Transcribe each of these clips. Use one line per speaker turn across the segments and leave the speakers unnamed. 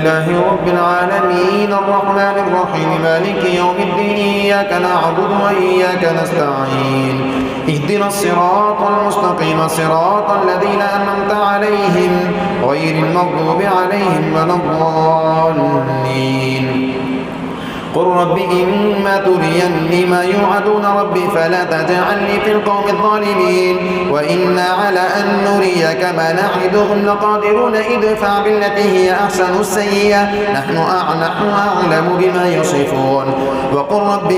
لله رب العالمين الرحمن الرحيم مالك يوم الدين إياك نعبد وإياك نستعين اهدنا الصراط المستقيم صراط الذين أنعمت عليهم غير المغضوب عليهم ولا الضالين قل رب إما تريني ما يوعدون ربي فلا تجعلني في القوم الظالمين وإنا على أن نريك ما نعدهم لقادرون ادفع بالتي هي أحسن السيئة نحن أعلم بما يصفون وقل رب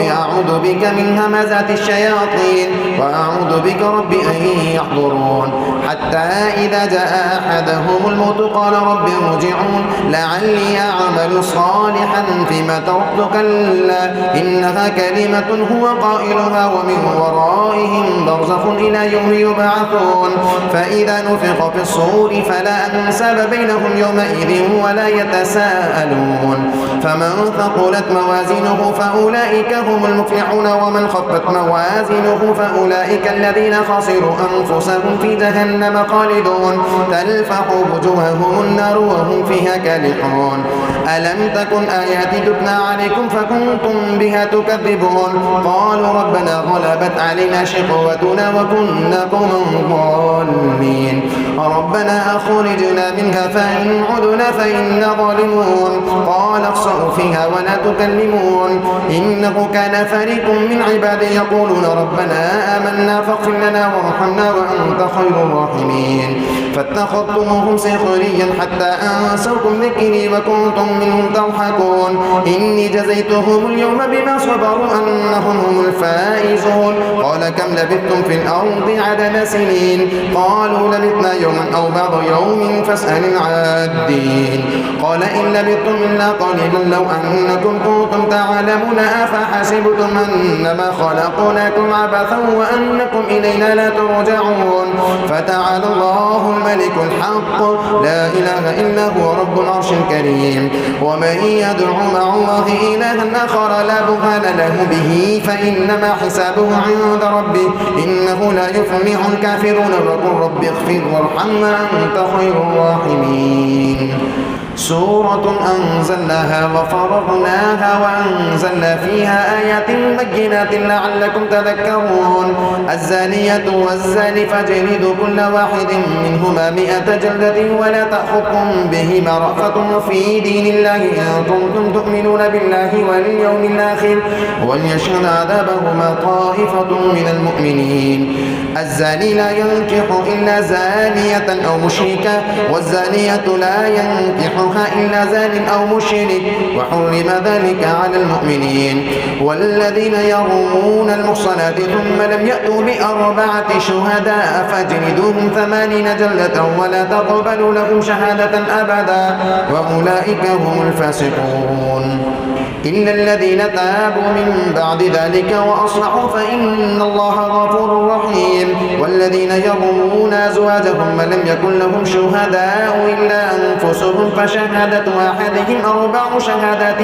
أعوذ بك من همزات الشياطين وأعوذ بك رب أن يحضرون حتى إذا جاء أحدهم الموت قال رب ارجعون لعلي أعمل صالحا فيما تركت كلا إنها كلمة هو قائلها ومن ورائهم برزخ إلى يوم يبعثون فإذا نفخ في الصور فلا أنساب بينهم يومئذ ولا يتساءلون فمن ثقلت موازينه فأولئك هم المفلحون ومن خفت موازينه فأولئك الذين خسروا أنفسهم في جهنم خالدون تلفح وجوههم النار وهم فيها كالحون ألم تكن آياتي تتلى عليكم فكنتم بها تكذبون قالوا ربنا غلبت علينا شقوتنا وكنا قوما ضالين ربنا أخرجنا منها فإن عدنا فإنا ظالمون قال اخسئوا فيها ولا تكلمون إنه كان فريق من عبادي يقولون ربنا آمنا فاغفر لنا وارحمنا وأنت خير الراحمين فاتخذتموهم سخريا حتى أنسوكم ذكري وكنتم منهم تضحكون إني جزيتهم اليوم بما صبروا أنهم هم الفائزون قال كم لبثتم في الأرض عدد سنين قالوا لبثنا يوما أو بعض يوم فاسأل العادين قال إن لبثتم إلا قليلا لو أنكم كنتم تعلمون أفحسبتم أنما خلقناكم عبثا وأنكم إلينا لا ترجعون فتعالى الله الملك الحق لا إله إلا هو رب العرش الكريم ومن يدعو مع الله إلها آخر لا برهان له به فإنما حسابه عند ربه إنه لا يفلح الكافرون وقل رب اغفر وارحم وأنت خير الراحمين سورة أنزلناها وفرضناها وأنزلنا فيها آيات بينات لعلكم تذكرون الزانية والزاني فاجلدوا كل واحد منهما 100 جلدة ولا تأخذكم بهما رأفة في دين الله إن كنتم تؤمنون بالله واليوم الآخر وليشهد عذابهما طائفة من المؤمنين الزاني لا ينكح إلا زانية أو مشركة والزانية لا ينكحها إلا زان أو مشرك وحرم ذلك على المؤمنين والذين يرمون المحصنات ثم لم يأتوا ب4 شهداء فاجلدوهم 80 جلدة ولا تقبلوا لهم شهادة أبدا وأولئك هم الفاسقون إلا الذين تابوا من بعد ذلك وأصلحوا فإن الله غفور رحيم والذين يرمون أزواجهم من لم يكن لهم شهداء إلا أنفسهم فشهادة أحدهم 4 شهادات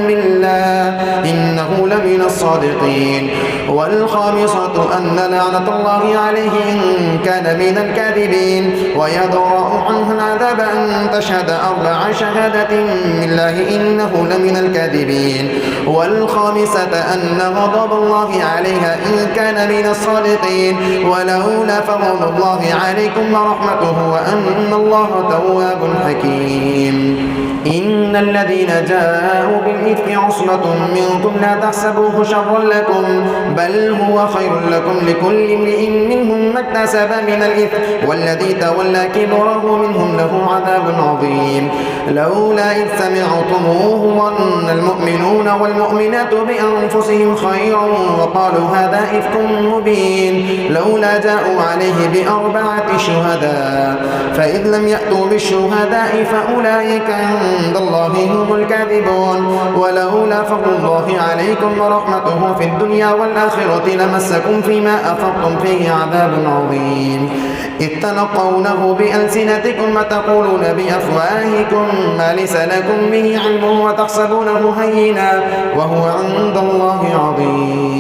بالله إنه لمن الصادقين والخامسة أن لعنة الله عليه إن كان من الكاذبين ويدرأ عنه العذاب أن تشهد 4 شهادات بالله إنه لمن الكاذبين والخامسة أن غضب الله عليها إن كان من الصادقين ولولا فضل الله عليكم ورحمته وأن الله تواب حكيم إن الذين جاءوا بالإفك عصبة منكم لا تحسبوه شرا لكم بل هو خير لكم لكل امرئ منهم ما اكتسب من الإثم والذي تولى كبره منهم له عذاب عظيم لولا إذ سمعتموه ظن المؤمنون والمؤمنات بأنفسهم خيرا وقالوا هذا إفك مبين لولا جاءوا عليه ب4 شهداء فإذ لم يأتوا بالشهداء فأولئك عند الله هم الكاذبون ولولا فضل الله عليكم ورحمته في الدنيا والآخرة لمسكم فيما أفضتم فيه عذاب عظيم إذ تلقونه بألسنتكم وتقولون بأفواهكم ما ليس لكم به علم وتحسبونه هينا وهو عند الله عظيم